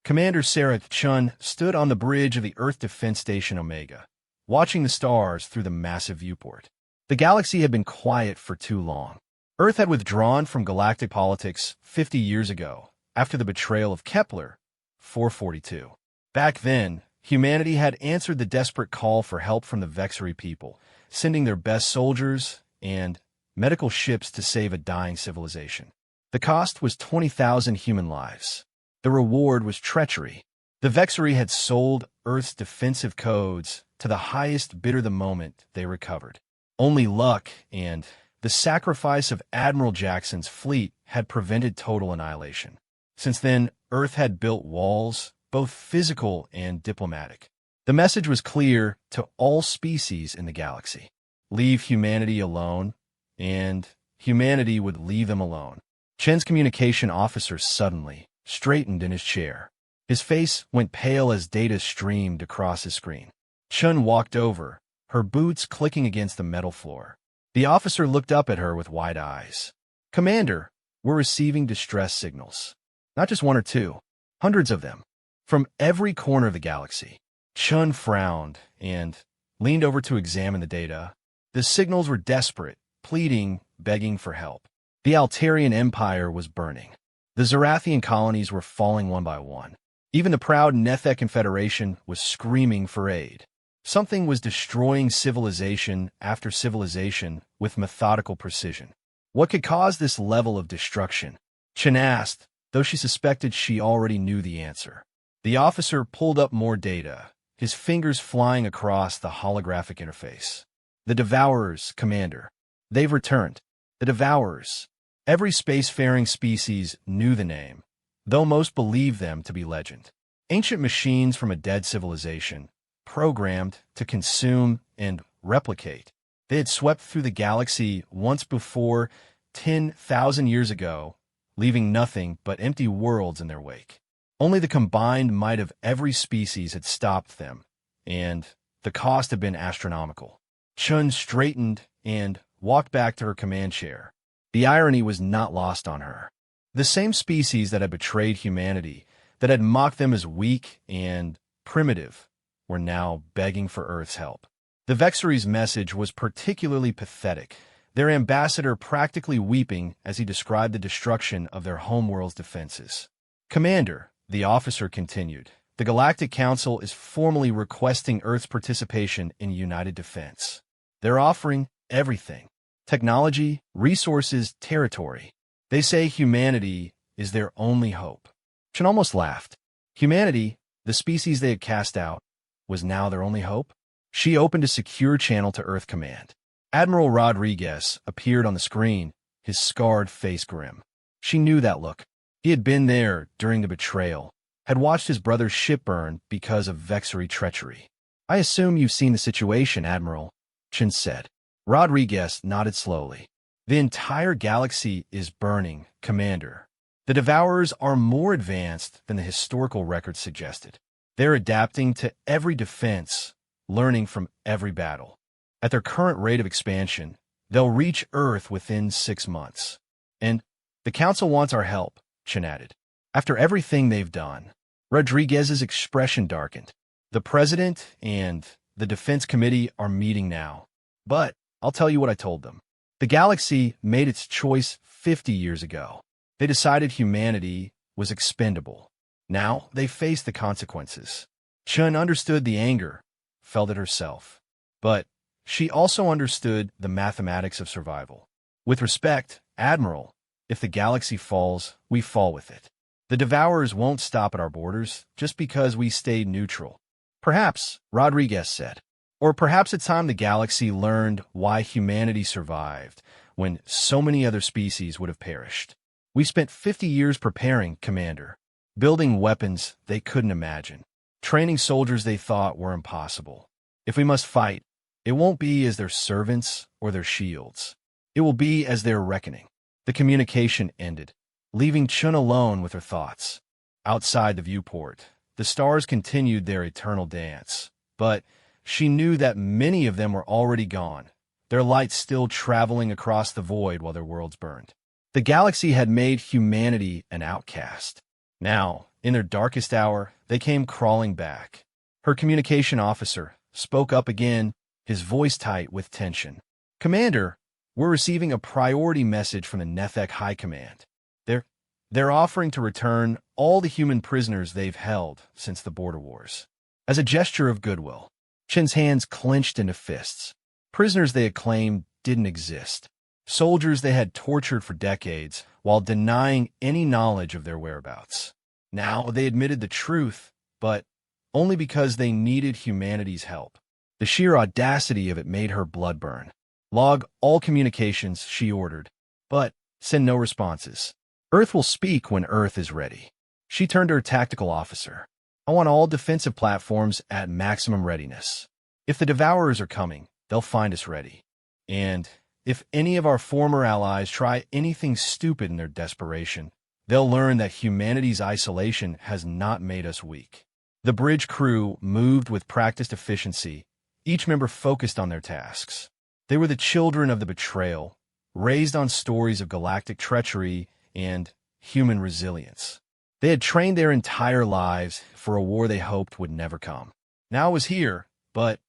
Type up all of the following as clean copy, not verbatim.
Commander Sarah Chun stood on the bridge of the Earth Defense Station Omega, watching the stars through the massive viewport. The galaxy had been quiet for too long. Earth had withdrawn from galactic politics 50 years ago, after the betrayal of Kepler, 442. Back then, humanity had answered the desperate call for help from the Vexari people, sending their best soldiers and medical ships to save a dying civilization. The cost was 20,000 human lives. The reward was treachery. The Vexari had sold Earth's defensive codes to the highest bidder the moment they recovered. Only luck and the sacrifice of Admiral Jackson's fleet had prevented total annihilation. Since then, Earth had built walls, both physical and diplomatic. The message was clear to all species in the galaxy. Leave humanity alone, and humanity would leave them alone. Chen's communication officer suddenly straightened in his chair. His face went pale as data streamed across his screen. Chun walked over, her boots clicking against the metal floor. The officer looked up at her with wide eyes. "Commander, we're receiving distress signals. Not just one or two, hundreds of them. From every corner of the galaxy." Chun frowned and leaned over to examine the data. The signals were desperate, pleading, begging for help. The Altarian Empire was burning. The Zarathian colonies were falling one by one. Even the proud Nethek Confederation was screaming for aid. Something was destroying civilization after civilization with methodical precision. What could cause this level of destruction? Chen asked, though she suspected she already knew the answer. The officer pulled up more data, his fingers flying across the holographic interface. "The Devourers, Commander. They've returned. The Devourers." Every spacefaring species knew the name, though most believed them to be legend. Ancient machines from a dead civilization, programmed to consume and replicate. They had swept through the galaxy once before, 10,000 years ago, leaving nothing but empty worlds in their wake. Only the combined might of every species had stopped them, and the cost had been astronomical. Chun straightened and walked back to her command chair. The irony was not lost on her. The same species that had betrayed humanity, that had mocked them as weak and primitive, were now begging for Earth's help. The Vexari's message was particularly pathetic, their ambassador practically weeping as he described the destruction of their homeworld's defenses. "Commander," the officer continued, "the Galactic Council is formally requesting Earth's participation in united defense. They're offering everything. Technology, resources, territory. They say humanity is their only hope." Chen almost laughed. Humanity, the species they had cast out, was now their only hope? She opened a secure channel to Earth Command. Admiral Rodriguez appeared on the screen, his scarred face grim. She knew that look. He had been there during the betrayal, had watched his brother's ship burn because of Vexari treachery. "I assume you've seen the situation, Admiral," Chen said. Rodriguez nodded slowly. "The entire galaxy is burning, Commander. The Devourers are more advanced than the historical record suggested. They're adapting to every defense, learning from every battle. At their current rate of expansion, they'll reach Earth within 6 months. And the Council wants our help," Chen added. "After everything they've done." Rodriguez's expression darkened. "The President and the Defense Committee are meeting now. But I'll tell you what I told them. The galaxy made its choice 50 years ago. They decided humanity was expendable. Now they face the consequences." Chun understood the anger, felt it herself. But she also understood the mathematics of survival. "With respect, Admiral, if the galaxy falls, we fall with it. The Devourers won't stop at our borders just because we stayed neutral." "Perhaps," Rodriguez said. "Or perhaps it's time the galaxy learned why humanity survived when so many other species would have perished. We spent 50 years preparing, Commander, building weapons they couldn't imagine, training soldiers they thought were impossible. If we must fight, it won't be as their servants or their shields. It will be as their reckoning." The communication ended, leaving Chun alone with her thoughts. Outside the viewport, the stars continued their eternal dance, but she knew that many of them were already gone, their lights still traveling across the void while their worlds burned. The galaxy had made humanity an outcast. Now, in their darkest hour, they came crawling back. Her communication officer spoke up again, his voice tight with tension. "Commander, we're receiving a priority message from the Nethek High Command. They're offering to return all the human prisoners they've held since the border wars." As a gesture of goodwill, Chin's hands clenched into fists. Prisoners they had claimed didn't exist. Soldiers they had tortured for decades while denying any knowledge of their whereabouts. Now they admitted the truth, but only because they needed humanity's help. The sheer audacity of it made her blood burn. "Log all communications," she ordered, "but send no responses. Earth will speak when Earth is ready." She turned to her tactical officer. "I want all defensive platforms at maximum readiness. If the Devourers are coming, they'll find us ready. And if any of our former allies try anything stupid in their desperation, they'll learn that humanity's isolation has not made us weak." The bridge crew moved with practiced efficiency, each member focused on their tasks. They were the children of the betrayal, raised on stories of galactic treachery and human resilience. They had trained their entire lives for a war they hoped would never come. Now it was here, but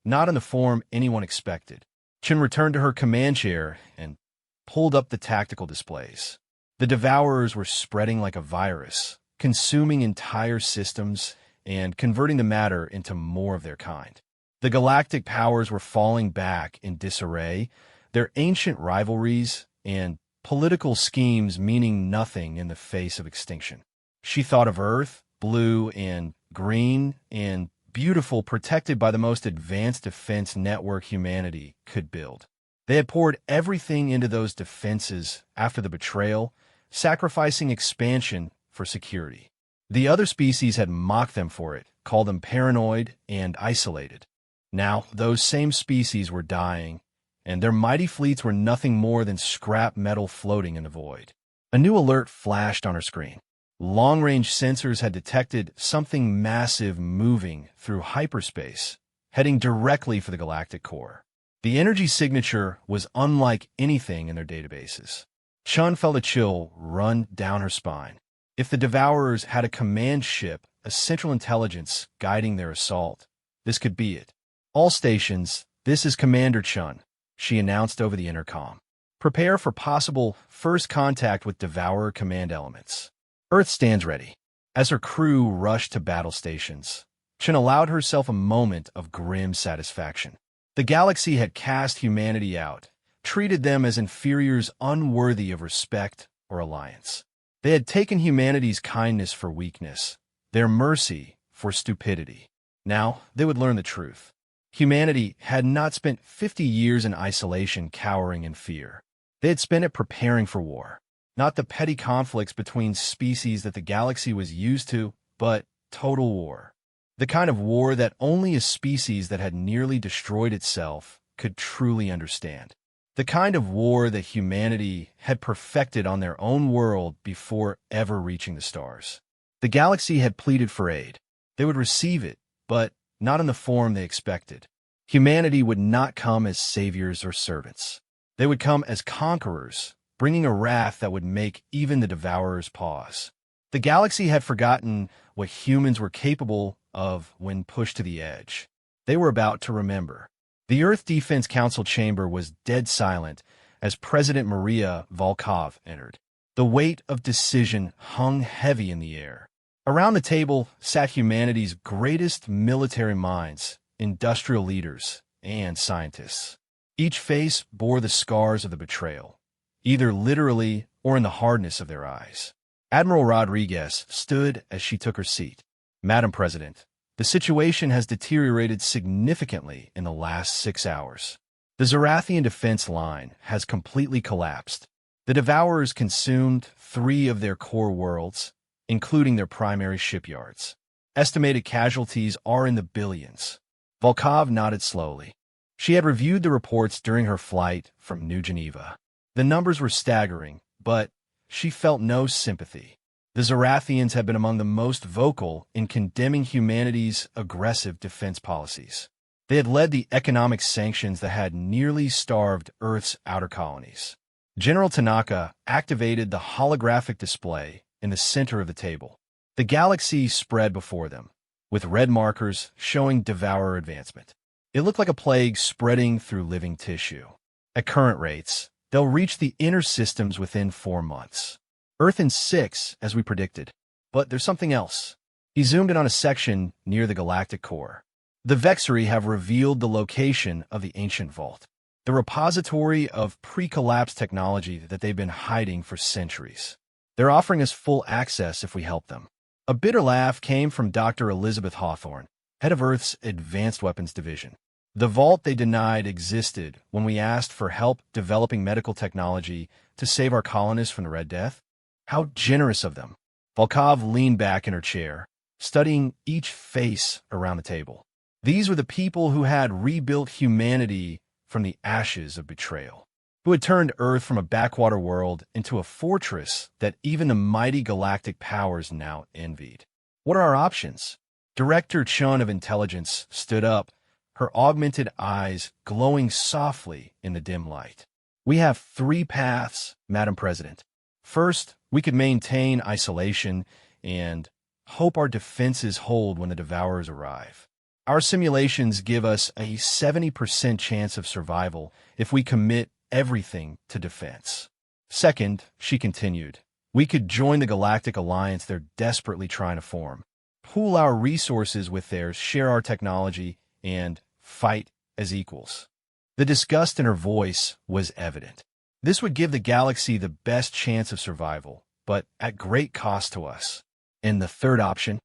not in the form anyone expected. Chin returned to her command chair and pulled up the tactical displays. The Devourers were spreading like a virus, consuming entire systems and converting the matter into more of their kind. The galactic powers were falling back in disarray, their ancient rivalries and political schemes meaning nothing in the face of extinction. She thought of Earth, blue and green and beautiful, protected by the most advanced defense network humanity could build. They had poured everything into those defenses after the betrayal, sacrificing expansion for security. The other species had mocked them for it, called them paranoid and isolated. Now, those same species were dying, and their mighty fleets were nothing more than scrap metal floating in the void. A new alert flashed on her screen. Long-range sensors had detected something massive moving through hyperspace, heading directly for the galactic core. The energy signature was unlike anything in their databases. Chun felt a chill run down her spine. If the Devourers had a command ship, a central intelligence guiding their assault, this could be it. "All stations, this is Commander Chun," she announced over the intercom. "Prepare for possible first contact with Devourer command elements. Earth stands ready." As her crew rushed to battle stations, Chun allowed herself a moment of grim satisfaction. The galaxy had cast humanity out, treated them as inferiors unworthy of respect or alliance. They had taken humanity's kindness for weakness, their mercy for stupidity. Now they would learn the truth. Humanity had not spent 50 years in isolation cowering in fear. They had spent it preparing for war. Not the petty conflicts between species that the galaxy was used to, but total war. The kind of war that only a species that had nearly destroyed itself could truly understand. The kind of war that humanity had perfected on their own world before ever reaching the stars. The galaxy had pleaded for aid. They would receive it, but not in the form they expected. Humanity would not come as saviors or servants. They would come as conquerors, bringing a wrath that would make even the Devourers pause. The galaxy had forgotten what humans were capable of when pushed to the edge. They were about to remember. The Earth Defense Council chamber was dead silent as President Maria Volkov entered. The weight of decision hung heavy in the air. Around the table sat humanity's greatest military minds, industrial leaders, and scientists. Each face bore the scars of the betrayal, either literally or in the hardness of their eyes. Admiral Rodriguez stood as she took her seat. "Madam President, the situation has deteriorated significantly in the last 6 hours. The Zarathian defense line has completely collapsed. The Devourers consumed 3 of their core worlds, including their primary shipyards. Estimated casualties are in the billions." Volkov nodded slowly. She had reviewed the reports during her flight from New Geneva. The numbers were staggering, but she felt no sympathy. The Zarathians had been among the most vocal in condemning humanity's aggressive defense policies. They had led the economic sanctions that had nearly starved Earth's outer colonies. General Tanaka activated the holographic display in the center of the table. The galaxy spread before them, with red markers showing devourer advancement. It looked like a plague spreading through living tissue. At current rates, they'll reach the inner systems within 4 months. Earth in 6, as we predicted. But there's something else. He zoomed in on a section near the galactic core. The Vexari have revealed the location of the ancient vault, the repository of pre-collapse technology that they've been hiding for centuries. They're offering us full access if we help them. A bitter laugh came from Dr. Elizabeth Hawthorne, head of Earth's Advanced Weapons Division. The vault they denied existed when we asked for help developing medical technology to save our colonists from the Red Death. How generous of them. Volkov leaned back in her chair, studying each face around the table. These were the people who had rebuilt humanity from the ashes of betrayal, who had turned Earth from a backwater world into a fortress that even the mighty galactic powers now envied. What are our options? Director Chun of Intelligence stood up, her augmented eyes glowing softly in the dim light. We have 3 paths, Madam President. First, we could maintain isolation and hope our defenses hold when the devourers arrive. Our simulations give us a 70% chance of survival if we commit everything to defense. Second, she continued, we could join the Galactic Alliance they're desperately trying to form, pool our resources with theirs, share our technology, and fight as equals. The disgust in her voice was evident. This would give the galaxy the best chance of survival, but at great cost to us. And the third option?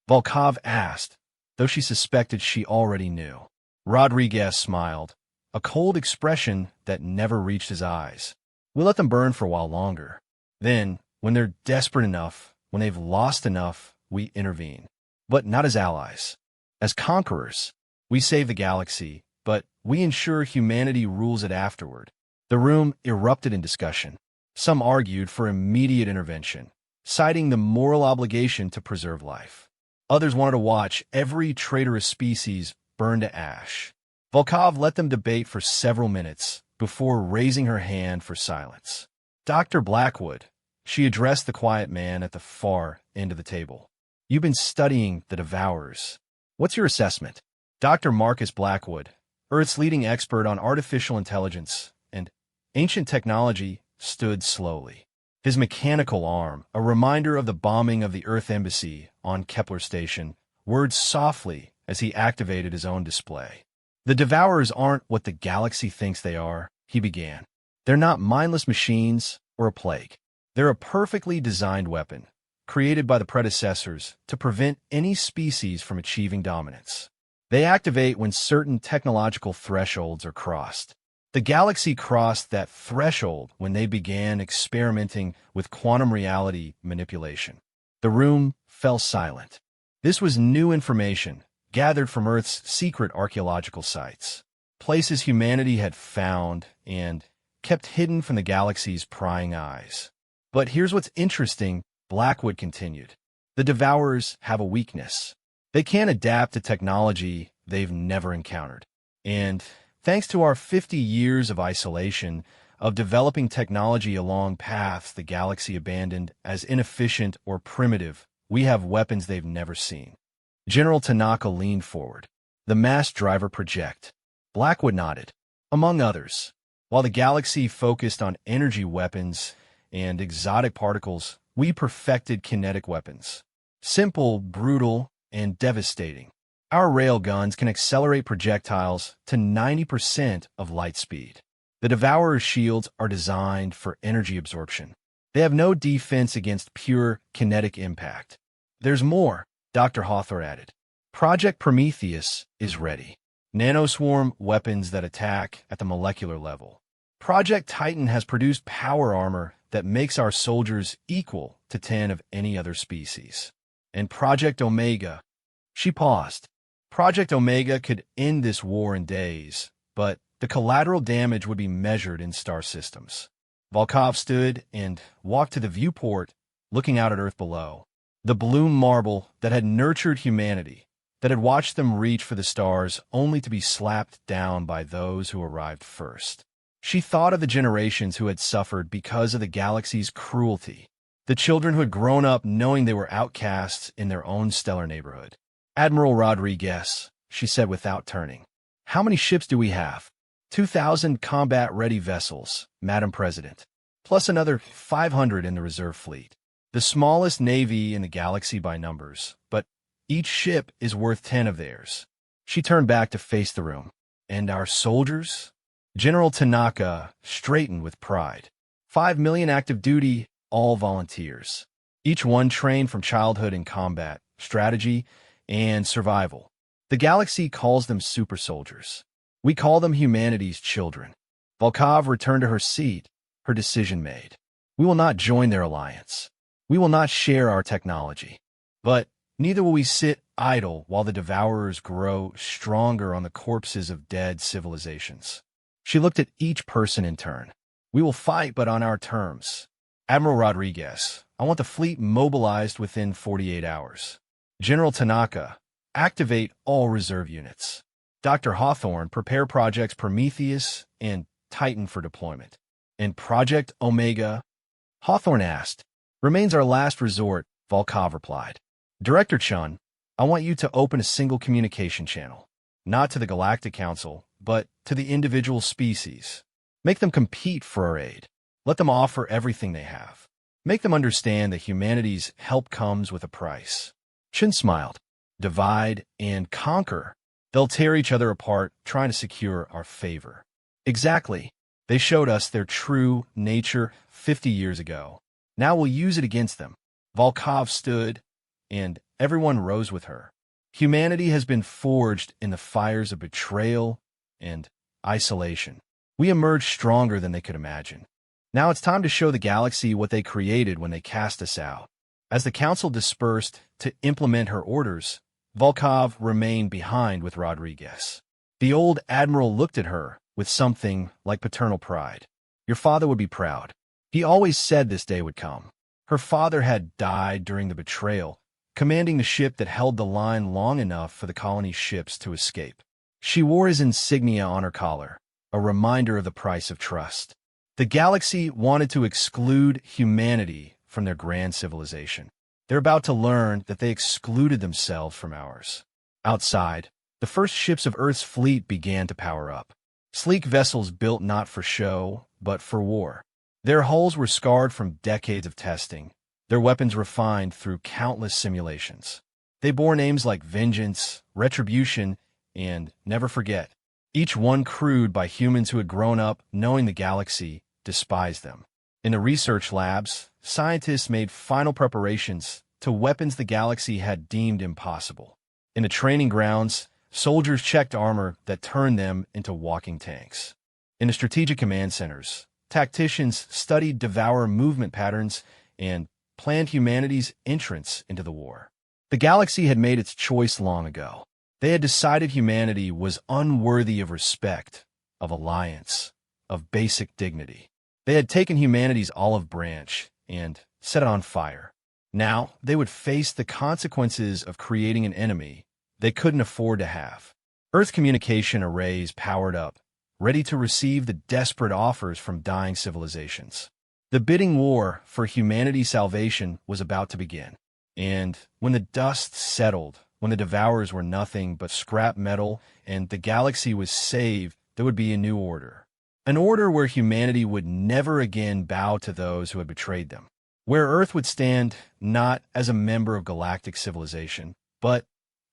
Volkov asked, though she suspected she already knew. Rodriguez smiled, a cold expression that never reached his eyes. We'll let them burn for a while longer. Then, when they're desperate enough, when they've lost enough, we intervene. But not as allies. As conquerors, we save the galaxy, but we ensure humanity rules it afterward. The room erupted in discussion. Some argued for immediate intervention, citing the moral obligation to preserve life. Others wanted to watch every traitorous species burn to ash. Volkov let them debate for several minutes before raising her hand for silence. Dr. Blackwood, she addressed the quiet man at the far end of the table. You've been studying the Devourers. What's your assessment? Dr. Marcus Blackwood, Earth's leading expert on artificial intelligence and ancient technology, stood slowly. His mechanical arm, a reminder of the bombing of the Earth Embassy on Kepler Station, whirred softly as he activated his own display. The Devourers aren't what the galaxy thinks they are, he began. They're not mindless machines or a plague. They're a perfectly designed weapon, created by the predecessors to prevent any species from achieving dominance. They activate when certain technological thresholds are crossed. The galaxy crossed that threshold when they began experimenting with quantum reality manipulation. The room fell silent. This was new information, gathered from Earth's secret archaeological sites, places humanity had found and kept hidden from the galaxy's prying eyes. But here's what's interesting, Blackwood continued. The Devourers have a weakness. They can't adapt to technology they've never encountered. And thanks to our 50 years of isolation, of developing technology along paths the galaxy abandoned as inefficient or primitive, we have weapons they've never seen. General Tanaka leaned forward. The mass driver project. Blackwood nodded. Among others. While the galaxy focused on energy weapons and exotic particles, we perfected kinetic weapons. Simple, brutal, and devastating. Our railguns can accelerate projectiles to 90% of light speed. The Devourer's shields are designed for energy absorption. They have no defense against pure kinetic impact. There's more, Dr. Hawthorne added. Project Prometheus is ready. Nanoswarm weapons that attack at the molecular level. Project Titan has produced power armor that makes our soldiers equal to 10 of any other species. And Project Omega. She paused. Project Omega could end this war in days, but the collateral damage would be measured in star systems. Volkov stood and walked to the viewport, looking out at Earth below. The blue marble that had nurtured humanity, that had watched them reach for the stars only to be slapped down by those who arrived first. She thought of the generations who had suffered because of the galaxy's cruelty. The children who had grown up knowing they were outcasts in their own stellar neighborhood. "Admiral Rodriguez," she said without turning. "How many ships do we have?" 2,000 combat-ready vessels, Madam President, plus another 500 in the reserve fleet. The smallest navy in the galaxy by numbers, but each ship is worth 10 of theirs. She turned back to face the room. "And our soldiers?" General Tanaka straightened with pride. 5 million active duty, all volunteers. Each one trained from childhood in combat, strategy, and survival. The galaxy calls them super soldiers. We call them humanity's children. Volkov returned to her seat, her decision made. We will not join their alliance. We will not share our technology. But neither will we sit idle while the devourers grow stronger on the corpses of dead civilizations. She looked at each person in turn. We will fight, but on our terms. Admiral Rodriguez, I want the fleet mobilized within 48 hours. General Tanaka, activate all reserve units. Dr. Hawthorne, prepare projects Prometheus and Titan for deployment. And Project Omega? Hawthorne asked. Remains our last resort, Volkov replied. Director Chun, I want you to open a single communication channel. Not to the Galactic Council, but to the individual species. Make them compete for our aid. Let them offer everything they have. Make them understand that humanity's help comes with a price. Chun smiled. Divide and conquer. They'll tear each other apart, trying to secure our favor. Exactly. They showed us their true nature 50 years ago. Now we'll use it against them. Volkov stood, and everyone rose with her. Humanity has been forged in the fires of betrayal and isolation. We emerged stronger than they could imagine. Now it's time to show the galaxy what they created when they cast us out. As the council dispersed to implement her orders, Volkov remained behind with Rodriguez. The old admiral looked at her with something like paternal pride. Your father would be proud. He always said this day would come. Her father had died during the betrayal, commanding the ship that held the line long enough for the colony's ships to escape. She wore his insignia on her collar, a reminder of the price of trust. The galaxy wanted to exclude humanity from their grand civilization. They're about to learn that they excluded themselves from ours. Outside, the first ships of Earth's fleet began to power up. Sleek vessels built not for show, but for war. Their hulls were scarred from decades of testing, their weapons refined through countless simulations. They bore names like Vengeance, Retribution, and Never Forget, each one crewed by humans who had grown up knowing the galaxy despised them. In the research labs, scientists made final preparations to weapons the galaxy had deemed impossible. In the training grounds, soldiers checked armor that turned them into walking tanks. In the strategic command centers, tacticians studied devourer movement patterns and planned humanity's entrance into the war. The galaxy had made its choice long ago. They had decided humanity was unworthy of respect, of alliance, of basic dignity. They had taken humanity's olive branch and set it on fire. Now they would face the consequences of creating an enemy they couldn't afford to have. Earth communication arrays powered up, ready to receive the desperate offers from dying civilizations. The bidding war for humanity's salvation was about to begin. And when the dust settled, when the devourers were nothing but scrap metal and the galaxy was saved, there would be a new order. An order where humanity would never again bow to those who had betrayed them. Where Earth would stand not as a member of galactic civilization, but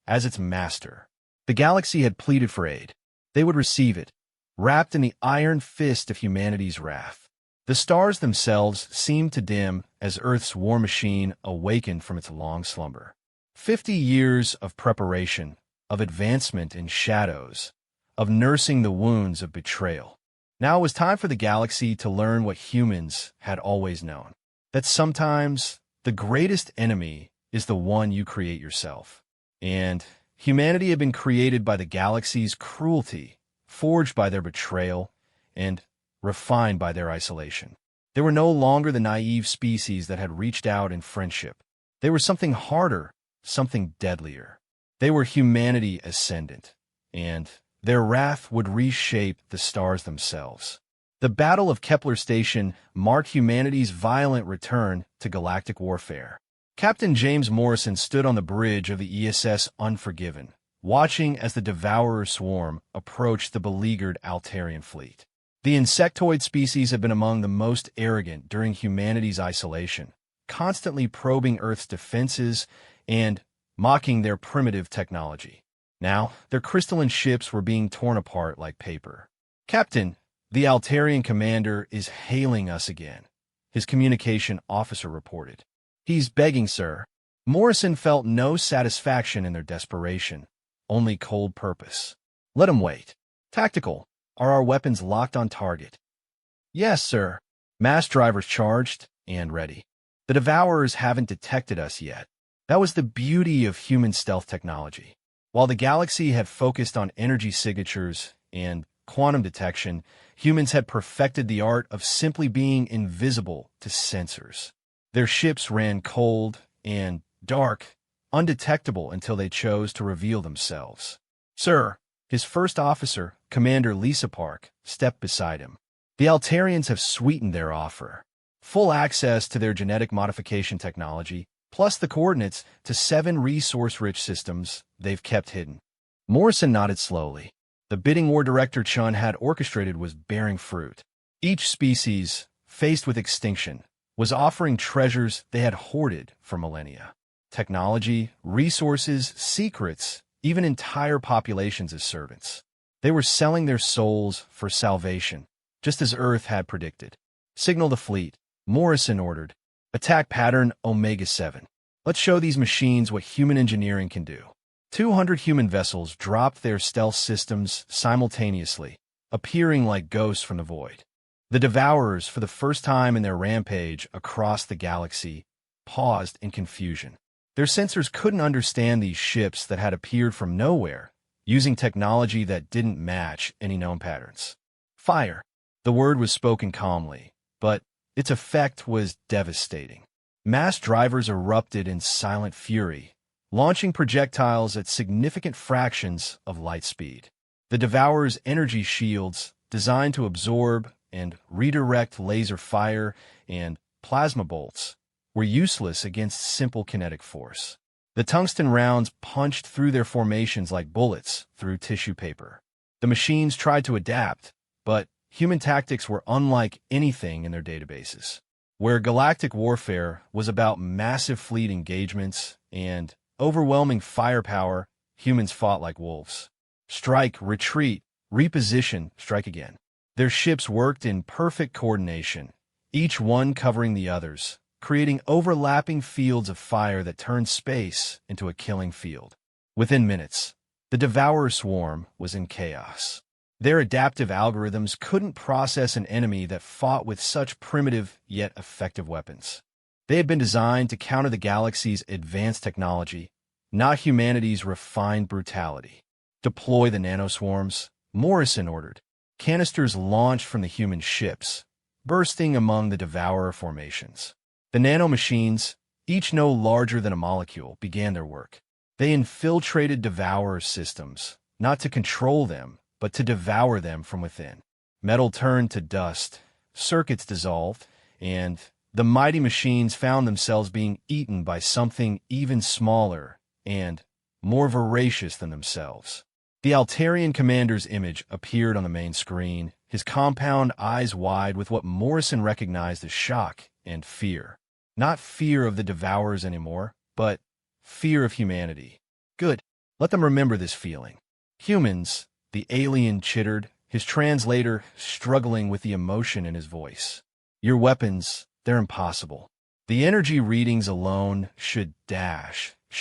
as its master. The galaxy had pleaded for aid. They would receive it, wrapped in the iron fist of humanity's wrath. The stars themselves seemed to dim as Earth's war machine awakened from its long slumber. 50 years of preparation, of advancement in shadows, of nursing the wounds of betrayal. Now it was time for the galaxy to learn what humans had always known. That sometimes the greatest enemy is the one you create yourself. And humanity had been created by the galaxy's cruelty, forged by their betrayal, and refined by their isolation. They were no longer the naive species that had reached out in friendship. They were something harder, something deadlier. They were humanity ascendant, and their wrath would reshape the stars themselves. The Battle of Kepler Station marked humanity's violent return to galactic warfare. Captain James Morrison stood on the bridge of the ESS Unforgiven, watching as the Devourer swarm approached the beleaguered Altarian fleet. The insectoid species have been among the most arrogant during humanity's isolation, constantly probing Earth's defenses and mocking their primitive technology. Now, their crystalline ships were being torn apart like paper. "Captain, the Altarian commander is hailing us again," his communication officer reported. "He's begging, sir." Morrison felt no satisfaction in their desperation, only cold purpose. "Let him wait." "Tactical. Are our weapons locked on target?" "Yes, sir." "Mass drivers charged and ready." "The Devourers haven't detected us yet." That was the beauty of human stealth technology. While the galaxy had focused on energy signatures and quantum detection, humans had perfected the art of simply being invisible to sensors. Their ships ran cold and dark, undetectable until they chose to reveal themselves. "Sir," his first officer, Commander Lisa Park, stepped beside him. "The Altarians have sweetened their offer. Full access to their genetic modification technology, plus the coordinates to 7 resource-rich systems they've kept hidden." Morrison nodded slowly. The bidding war Director Chun had orchestrated was bearing fruit. Each species, faced with extinction, was offering treasures they had hoarded for millennia. Technology, resources, secrets, even entire populations as servants. They were selling their souls for salvation, just as Earth had predicted. "Signal the fleet," Morrison ordered. "Attack pattern Omega-7. Let's show these machines what human engineering can do." 200 human vessels dropped their stealth systems simultaneously, appearing like ghosts from the void. The Devourers, for the first time in their rampage across the galaxy, paused in confusion. Their sensors couldn't understand these ships that had appeared from nowhere, using technology that didn't match any known patterns. "Fire." The word was spoken calmly, but its effect was devastating. Mass drivers erupted in silent fury, launching projectiles at significant fractions of light speed. The Devourer's energy shields, designed to absorb and redirect laser fire and plasma bolts, were useless against simple kinetic force. The tungsten rounds punched through their formations like bullets through tissue paper. The machines tried to adapt, but human tactics were unlike anything in their databases. Where galactic warfare was about massive fleet engagements and overwhelming firepower, humans fought like wolves. Strike, retreat, reposition, strike again. Their ships worked in perfect coordination, each one covering the others, creating overlapping fields of fire that turned space into a killing field. Within minutes, the Devourer swarm was in chaos. Their adaptive algorithms couldn't process an enemy that fought with such primitive yet effective weapons. They had been designed to counter the galaxy's advanced technology, not humanity's refined brutality. "Deploy the nanoswarms," Morrison ordered. Canisters launched from the human ships, bursting among the Devourer formations. The nanomachines, each no larger than a molecule, began their work. They infiltrated Devourer systems, not to control them, but to devour them from within. Metal turned to dust, circuits dissolved, and the mighty machines found themselves being eaten by something even smaller and more voracious than themselves. The Altarian commander's image appeared on the main screen, his compound eyes wide with what Morrison recognized as shock and fear. Not fear of the Devourers anymore, but fear of humanity. "Good. Let them remember this feeling." "Humans," the alien chittered, his translator struggling with the emotion in his voice. "Your weapons, they're impossible. The energy readings alone should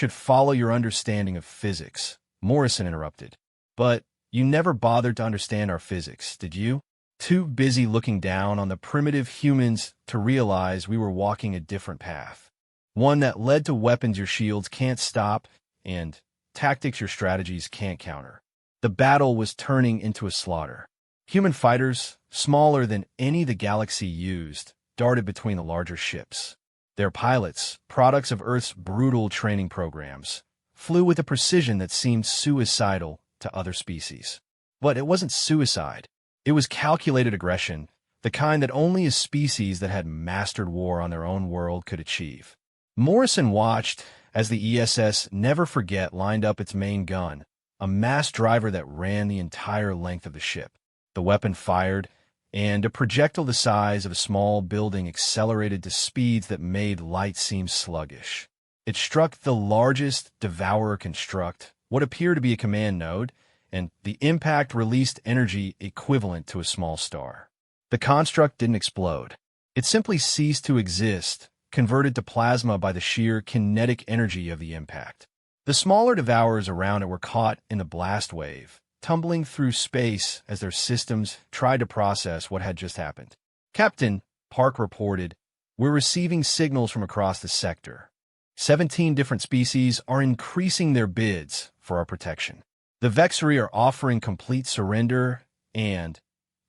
follow your understanding of physics," Morrison interrupted. "But you never bothered to understand our physics, did you? Too busy looking down on the primitive humans to realize we were walking a different path. One that led to weapons your shields can't stop and tactics your strategies can't counter." The battle was turning into a slaughter. Human fighters, smaller than any the galaxy used, darted between the larger ships. Their pilots, products of Earth's brutal training programs, flew with a precision that seemed suicidal to other species. But it wasn't suicide. It was calculated aggression, the kind that only a species that had mastered war on their own world could achieve. Morrison watched as the ESS Never Forget lined up its main gun, a mass driver that ran the entire length of the ship. The weapon fired, and a projectile the size of a small building accelerated to speeds that made light seem sluggish. It struck the largest Devourer construct, what appeared to be a command node, and the impact released energy equivalent to a small star. The construct didn't explode. It simply ceased to exist, converted to plasma by the sheer kinetic energy of the impact. The smaller Devourers around it were caught in the blast wave, tumbling through space as their systems tried to process what had just happened. "Captain," Park reported, "we're receiving signals from across the sector. 17 different species are increasing their bids for our protection. The Vexery are offering complete surrender and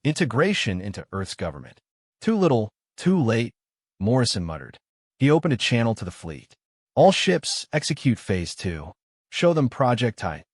integration into Earth's government." "Too little, too late," Morrison muttered. He opened a channel to the fleet. "All ships execute Phase 2. Show them Project Titan."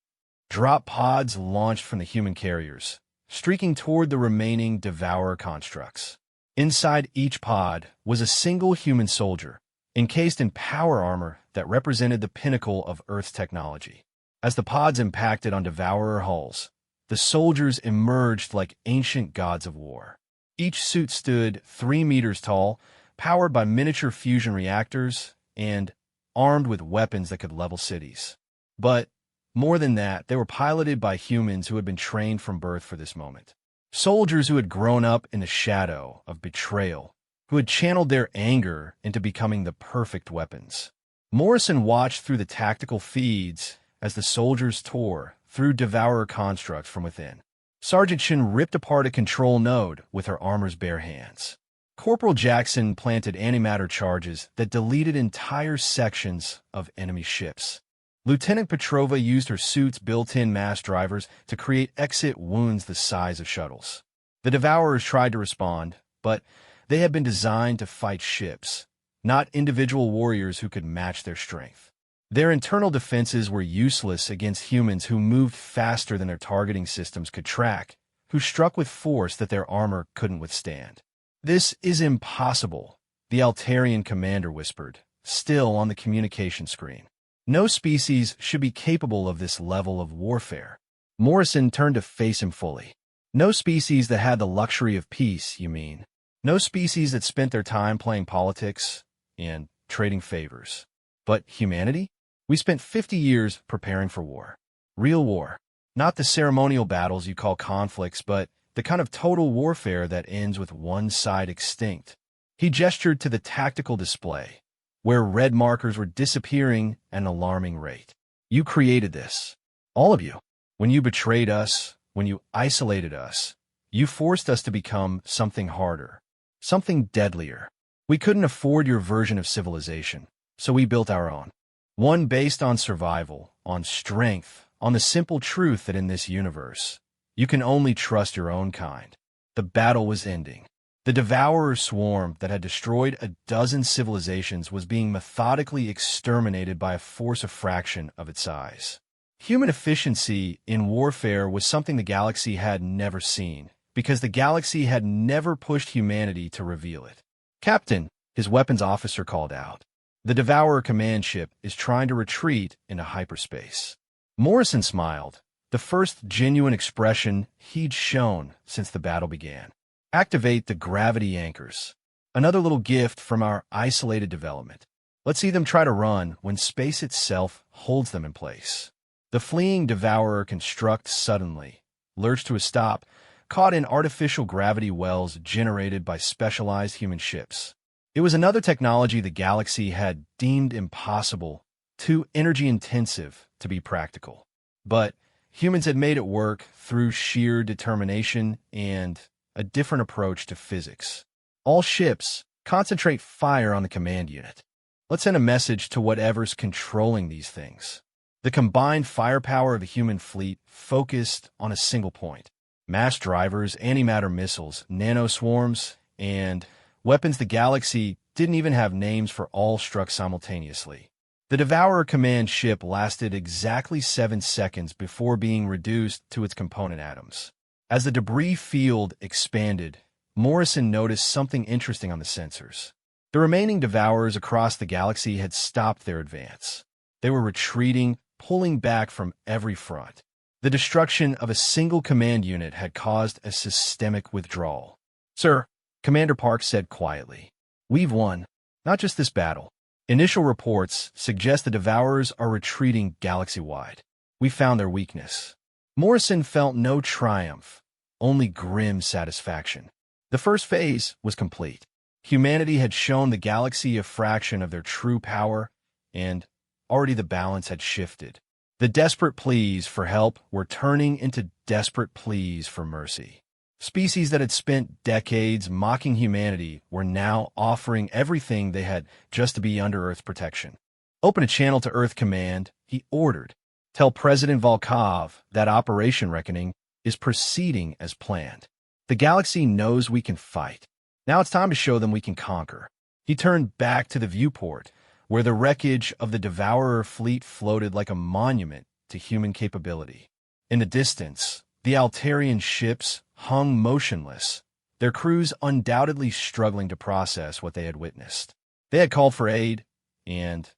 Drop pods launched from the human carriers, streaking toward the remaining Devourer constructs. Inside each pod was a single human soldier, encased in power armor that represented the pinnacle of Earth's technology. As the pods impacted on Devourer hulls, the soldiers emerged like ancient gods of war. Each suit stood 3 meters tall, powered by miniature fusion reactors, and armed with weapons that could level cities. But more than that, they were piloted by humans who had been trained from birth for this moment. Soldiers who had grown up in the shadow of betrayal, who had channeled their anger into becoming the perfect weapons. Morrison watched through the tactical feeds as the soldiers tore through Devourer constructs from within. Sergeant Shin ripped apart a control node with her armor's bare hands. Corporal Jackson planted antimatter charges that deleted entire sections of enemy ships. Lieutenant Petrova used her suit's built-in mass drivers to create exit wounds the size of shuttles. The Devourers tried to respond, but they had been designed to fight ships, not individual warriors who could match their strength. Their internal defenses were useless against humans who moved faster than their targeting systems could track, who struck with force that their armor couldn't withstand. "This is impossible," the Altarian commander whispered, still on the communication screen. "No species should be capable of this level of warfare." Morrison turned to face him fully. "No species that had the luxury of peace, you mean? No species that spent their time playing politics and trading favors. But humanity? We spent 50 years preparing for war. Real war. Not the ceremonial battles you call conflicts, but the kind of total warfare that ends with one side extinct." He gestured to the tactical display, where red markers were disappearing at an alarming rate. "You created this. All of you. When you betrayed us, when you isolated us, you forced us to become something harder, something deadlier. We couldn't afford your version of civilization, so we built our own. One based on survival, on strength, on the simple truth that in this universe, you can only trust your own kind." The battle was ending. The Devourer swarm that had destroyed a dozen civilizations was being methodically exterminated by a force a fraction of its size. Human efficiency in warfare was something the galaxy had never seen, because the galaxy had never pushed humanity to reveal it. "Captain," his weapons officer called out, "the Devourer command ship is trying to retreat into hyperspace." Morrison smiled, the first genuine expression he'd shown since the battle began. "Activate the gravity anchors. Another little gift from our isolated development. Let's see them try to run when space itself holds them in place." The fleeing Devourer construct suddenly lurched to a stop, caught in artificial gravity wells generated by specialized human ships. It was another technology the galaxy had deemed impossible, too energy-intensive to be practical. But humans had made it work through sheer determination and a different approach to physics. "All ships, concentrate fire on the command unit. Let's send a message to whatever's controlling these things." The combined firepower of the human fleet focused on a single point. Mass drivers, antimatter missiles, nanoswarms, and weapons the galaxy didn't even have names for all struck simultaneously. The Devourer command ship lasted exactly 7 seconds before being reduced to its component atoms. As the debris field expanded, Morrison noticed something interesting on the sensors. The remaining Devourers across the galaxy had stopped their advance. They were retreating, pulling back from every front. The destruction of a single command unit had caused a systemic withdrawal. "Sir," Commander Park said quietly, "we've won. Not just this battle. Initial reports suggest the Devourers are retreating galaxy-wide. We found their weakness." Morrison felt no triumph, only grim satisfaction. The first phase was complete. Humanity had shown the galaxy a fraction of their true power, and already the balance had shifted. The desperate pleas for help were turning into desperate pleas for mercy. Species that had spent decades mocking humanity were now offering everything they had just to be under Earth protection. "Open a channel to Earth Command," he ordered. "Tell President Volkov that Operation Reckoning is proceeding as planned. The galaxy knows we can fight. Now it's time to show them we can conquer." He turned back to the viewport, where the wreckage of the Devourer fleet floated like a monument to human capability. In the distance, the Altarian ships hung motionless, their crews undoubtedly struggling to process what they had witnessed. They had called for aid, and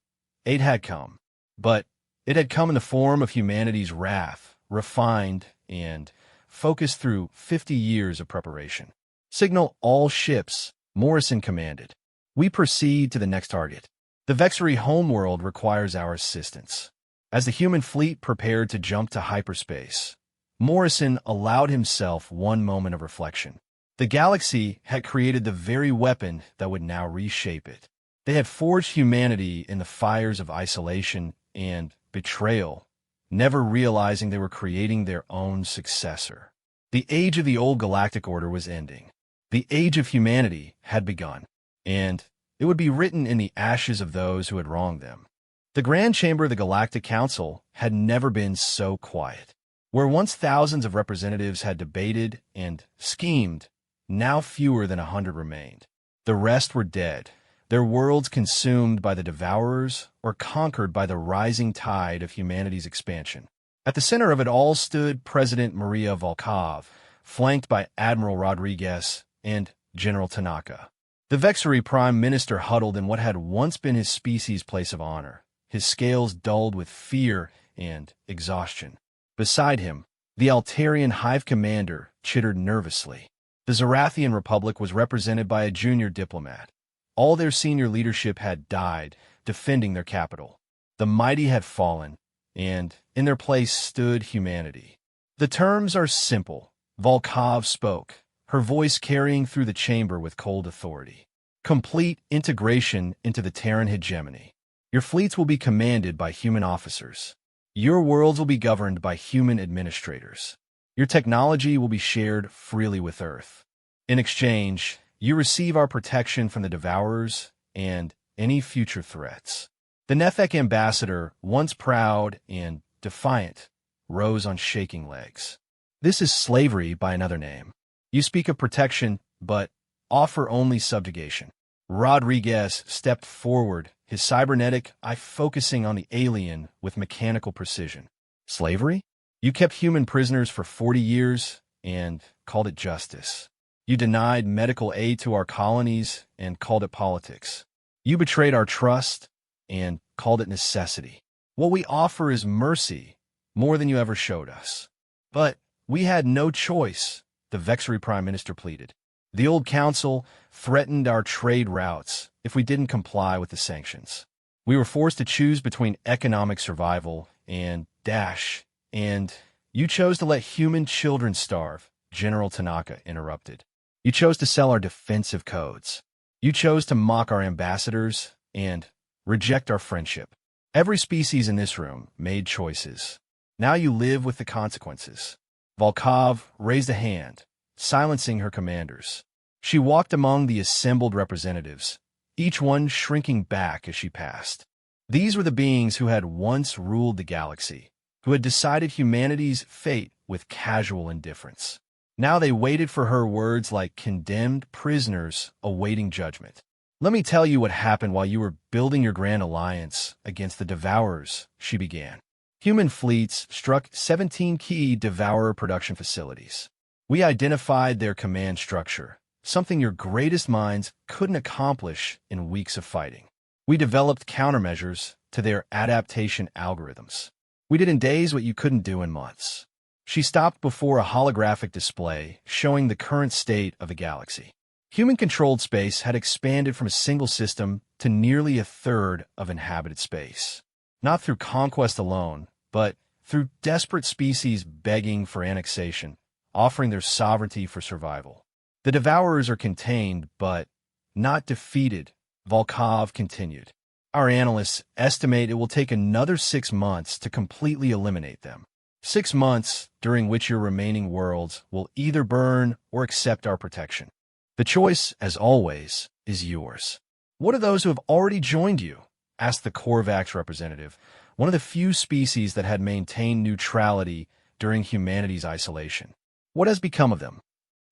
aid had come. But it had come in the form of humanity's wrath, refined and focused through 50 years of preparation. "Signal all ships," Morrison commanded. "We proceed to the next target. The Vexery homeworld requires our assistance." As the human fleet prepared to jump to hyperspace, Morrison allowed himself one moment of reflection. The galaxy had created the very weapon that would now reshape it. They had forged humanity in the fires of isolation and betrayal, never realizing they were creating their own successor. The age of the old galactic order was ending. The age of humanity had begun, and it would be written in the ashes of those who had wronged them. The Grand Chamber of the Galactic Council had never been so quiet. Where once thousands of representatives had debated and schemed, now fewer than 100 remained. The rest were dead, their worlds consumed by the Devourers or conquered by the rising tide of humanity's expansion. At the center of it all stood President Maria Volkov, flanked by Admiral Rodriguez and General Tanaka. The Vexery Prime Minister huddled in what had once been his species' place of honor, his scales dulled with fear and exhaustion. Beside him, the Altarian Hive Commander chittered nervously. The Zarathian Republic was represented by a junior diplomat. All their senior leadership had died, defending their capital. The mighty had fallen, and in their place stood humanity. "The terms are simple," Volkov spoke, her voice carrying through the chamber with cold authority. "Complete integration into the Terran hegemony. Your fleets will be commanded by human officers. Your worlds will be governed by human administrators. Your technology will be shared freely with Earth. In exchange, you receive our protection from the Devourers and any future threats." The Nefek ambassador, once proud and defiant, rose on shaking legs. "This is slavery by another name. You speak of protection, but offer only subjugation." Rodriguez stepped forward, his cybernetic eye focusing on the alien with mechanical precision. "Slavery? You kept human prisoners for 40 years and called it justice. You denied medical aid to our colonies and called it politics. You betrayed our trust and called it necessity. What we offer is mercy, more than you ever showed us." "But we had no choice," the Vexery Prime Minister pleaded. "The old council threatened our trade routes if we didn't comply with the sanctions. We were forced to choose between economic survival and dash, and you chose to let human children starve," General Tanaka interrupted. "You chose to sell our defensive codes. You chose to mock our ambassadors and reject our friendship. Every species in this room made choices. Now you live with the consequences." Volkov raised a hand, silencing her commanders. She walked among the assembled representatives, each one shrinking back as she passed. These were the beings who had once ruled the galaxy, who had decided humanity's fate with casual indifference. Now they waited for her words like condemned prisoners awaiting judgment. "Let me tell you what happened while you were building your grand alliance against the Devourers," she began. "Human fleets struck 17 key Devourer production facilities. We identified their command structure, something your greatest minds couldn't accomplish in weeks of fighting. We developed countermeasures to their adaptation algorithms. We did in days what you couldn't do in months. She stopped before a holographic display showing the current state of the galaxy. Human-controlled space had expanded from a single system to nearly a third of inhabited space. Not through conquest alone, but through desperate species begging for annexation, offering their sovereignty for survival. The Devourers are contained, but not defeated, Volkov continued. Our analysts estimate it will take another 6 months to completely eliminate them. 6 months during which your remaining worlds will either burn or accept our protection. The choice, as always, is yours. What of those who have already joined you? Asked the Korvax representative, one of the few species that had maintained neutrality during humanity's isolation. What has become of them?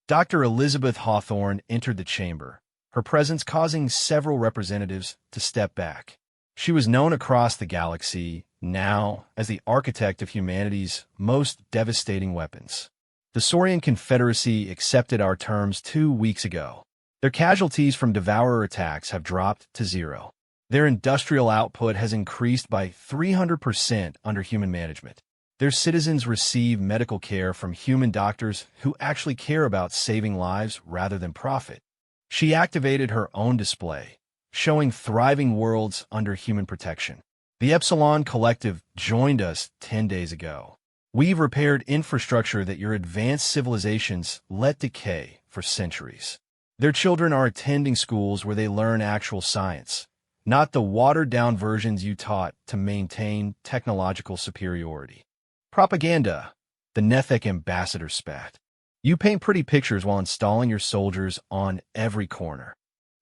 Dr. Elizabeth Hawthorne entered the chamber, her presence causing several representatives to step back. She was known across the galaxy now as the architect of humanity's most devastating weapons. The Saurian Confederacy accepted our terms 2 weeks ago. Their casualties from Devourer attacks have dropped to 0. Their industrial output has increased by 300% under human management. Their citizens receive medical care from human doctors who actually care about saving lives rather than profit. She activated her own display, showing thriving worlds under human protection. The Epsilon Collective joined us 10 days ago. We've repaired infrastructure that your advanced civilizations let decay for centuries. Their children are attending schools where they learn actual science, not the watered-down versions you taught to maintain technological superiority. Propaganda, the Nethek ambassador spat. You paint pretty pictures while installing your soldiers on every corner.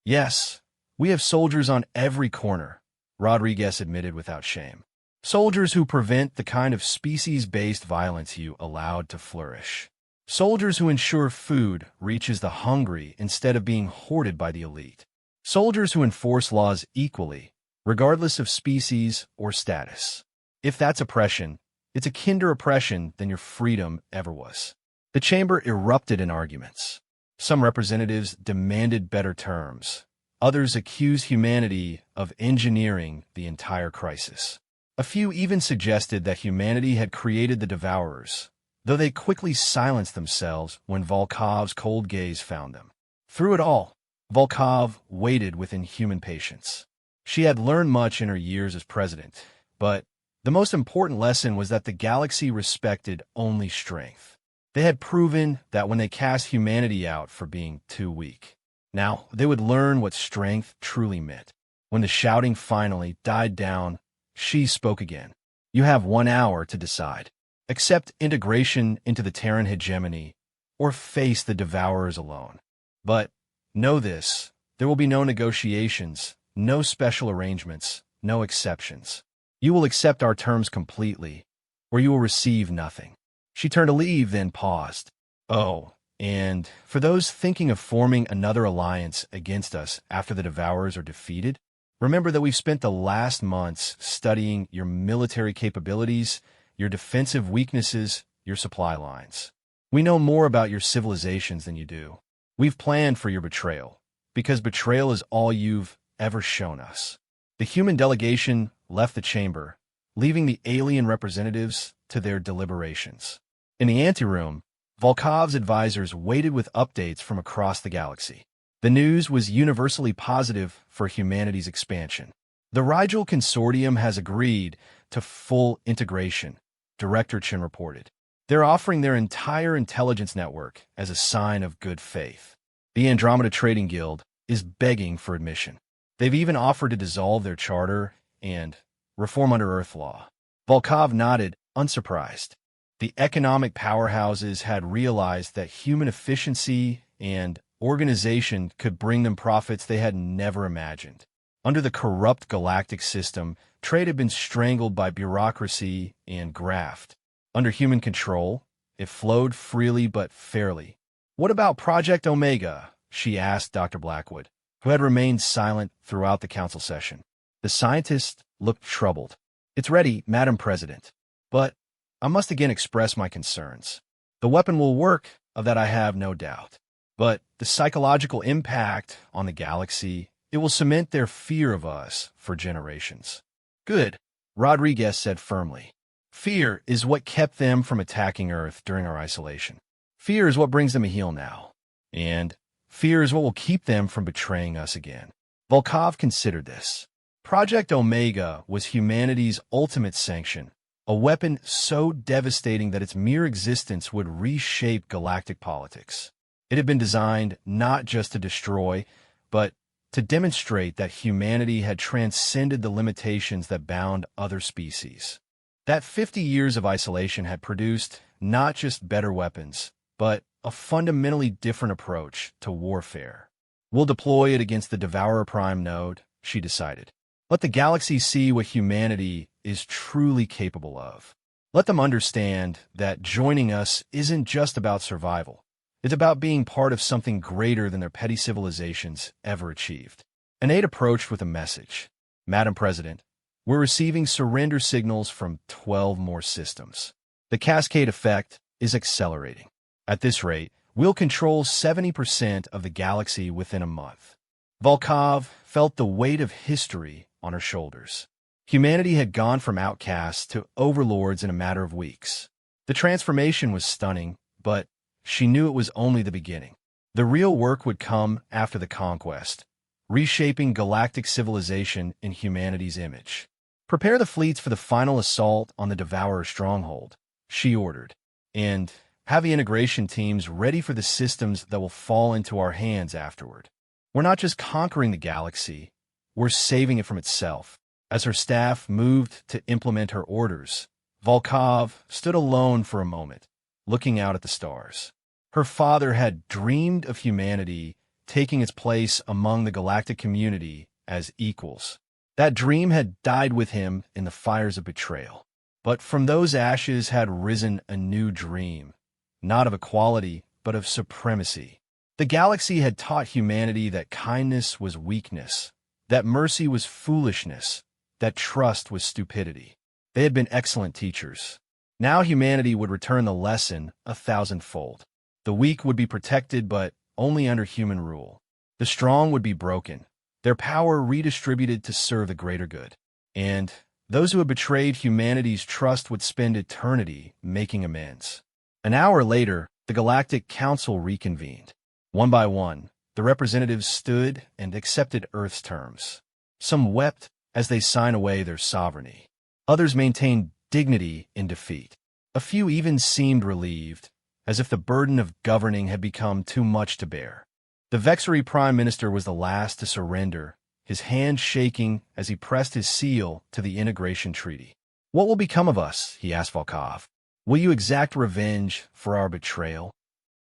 Yes, we have soldiers on every corner, Rodriguez admitted without shame. Soldiers who prevent the kind of species-based violence you allowed to flourish. Soldiers who ensure food reaches the hungry instead of being hoarded by the elite. Soldiers who enforce laws equally, regardless of species or status. If that's oppression, it's a kinder oppression than your freedom ever was. The chamber erupted in arguments. Some representatives demanded better terms. Others accused humanity of engineering the entire crisis. A few even suggested that humanity had created the Devourers, though they quickly silenced themselves when Volkov's cold gaze found them. Through it all, Volkov waited with inhuman patience. She had learned much in her years as president, but the most important lesson was that the galaxy respected only strength. They had proven that when they cast humanity out for being too weak. Now, they would learn what strength truly meant. When the shouting finally died down, she spoke again. You have 1 hour to decide. Accept integration into the Terran hegemony, or face the Devourers alone. But know this, there will be no negotiations, no special arrangements, no exceptions. You will accept our terms completely, or you will receive nothing. She turned to leave, then paused. Oh, and for those thinking of forming another alliance against us after the Devourers are defeated, remember that we've spent the last months studying your military capabilities, your defensive weaknesses, your supply lines. We know more about your civilizations than you do. We've planned for your betrayal, because betrayal is all you've ever shown us. The human delegation left the chamber, leaving the alien representatives to their deliberations. In the anteroom, Volkov's advisors waited with updates from across the galaxy. The news was universally positive for humanity's expansion. The Rigel Consortium has agreed to full integration, Director Chen reported. They're offering their entire intelligence network as a sign of good faith. The Andromeda Trading Guild is begging for admission. They've even offered to dissolve their charter and reform under Earth law. Volkov nodded, unsurprised. The economic powerhouses had realized that human efficiency and organization could bring them profits they had never imagined. Under the corrupt galactic system, trade had been strangled by bureaucracy and graft. Under human control, it flowed freely but fairly. What about Project Omega? She asked Dr. Blackwood, who had remained silent throughout the council session. The scientist looked troubled. It's ready, Madam President. But I must again express my concerns. The weapon will work, of that I have no doubt. But the psychological impact on the galaxy, it will cement their fear of us for generations. Good, Rodriguez said firmly. Fear is what kept them from attacking Earth during our isolation. Fear is what brings them a heal now. And fear is what will keep them from betraying us again. Volkov considered this. Project Omega was humanity's ultimate sanction, a weapon so devastating that its mere existence would reshape galactic politics. It had been designed not just to destroy, but to demonstrate that humanity had transcended the limitations that bound other species. That 50 years of isolation had produced not just better weapons, but a fundamentally different approach to warfare. We'll deploy it against the Devourer Prime node, she decided. Let the galaxy see what humanity is truly capable of. Let them understand that joining us isn't just about survival. It's about being part of something greater than their petty civilizations ever achieved. An aide approached with a message. Madam President, we're receiving surrender signals from 12 more systems. The cascade effect is accelerating. At this rate, we'll control 70% of the galaxy within a month. Volkov felt the weight of history on her shoulders. Humanity had gone from outcasts to overlords in a matter of weeks. The transformation was stunning, but she knew it was only the beginning. The real work would come after the conquest, reshaping galactic civilization in humanity's image. Prepare the fleets for the final assault on the Devourer stronghold, she ordered, and have the integration teams ready for the systems that will fall into our hands afterward. We're not just conquering the galaxy, we're saving it from itself. As her staff moved to implement her orders, Volkov stood alone for a moment, looking out at the stars. Her father had dreamed of humanity taking its place among the galactic community as equals. That dream had died with him in the fires of betrayal. But from those ashes had risen a new dream, not of equality, but of supremacy. The galaxy had taught humanity that kindness was weakness, that mercy was foolishness, that trust was stupidity. They had been excellent teachers. Now humanity would return the lesson 1,000-fold. The weak would be protected, but only under human rule. The strong would be broken, their power redistributed to serve the greater good. And those who had betrayed humanity's trust would spend eternity making amends. An hour later, the Galactic Council reconvened. One by one, the representatives stood and accepted Earth's terms. Some wept as they signed away their sovereignty. Others maintained dignity in defeat. A few even seemed relieved, as if the burden of governing had become too much to bear. The Vexery Prime Minister was the last to surrender, his hand shaking as he pressed his seal to the integration treaty. What will become of us? He asked Volkov. Will you exact revenge for our betrayal?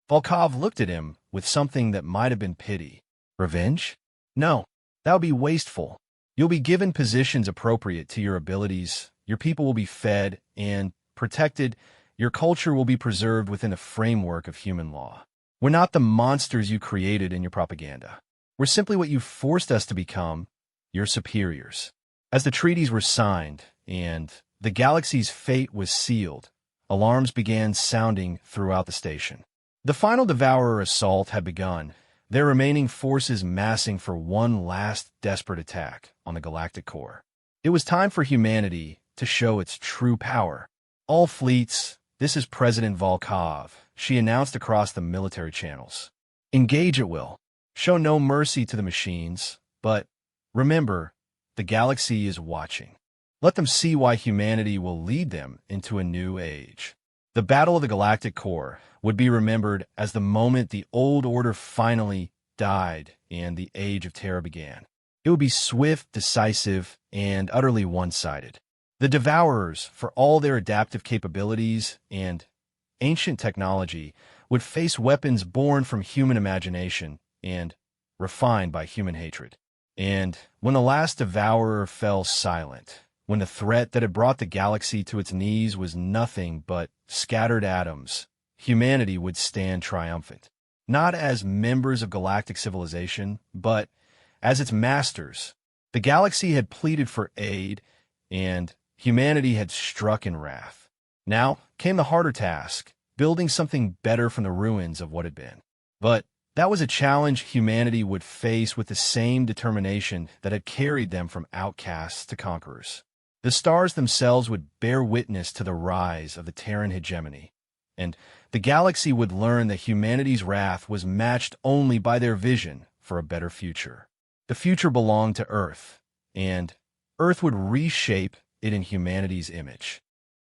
Volkov looked at him with something that might have been pity. Revenge? No, that would be wasteful. You'll be given positions appropriate to your abilities, your people will be fed and protected, your culture will be preserved within the framework of human law. We're not the monsters you created in your propaganda. We're simply what you forced us to become, your superiors. As the treaties were signed and the galaxy's fate was sealed, alarms began sounding throughout the station. The final Devourer assault had begun, their remaining forces massing for one last desperate attack on the galactic core. It was time for humanity to show its true power. All fleets, this is President Volkov, she announced across the military channels. Engage at will. Show no mercy to the machines, but remember, the galaxy is watching. Let them see why humanity will lead them into a new age. The Battle of the Galactic Core would be remembered as the moment the old order finally died and the Age of Terror began. It would be swift, decisive, and utterly one-sided. The Devourers, for all their adaptive capabilities and ancient technology, would face weapons born from human imagination and refined by human hatred. And when the last Devourer fell silent, when the threat that had brought the galaxy to its knees was nothing but scattered atoms, humanity would stand triumphant, not as members of galactic civilization, but as its masters. The galaxy had pleaded for aid, and humanity had struck in wrath. Now came the harder task, building something better from the ruins of what had been. But That was a challenge humanity would face with the same determination that had carried them from outcasts to conquerors. The stars themselves would bear witness to the rise of the Terran hegemony, and the galaxy would learn that humanity's wrath was matched only by their vision for a better future. The future belonged to Earth, and Earth would reshape it in humanity's image.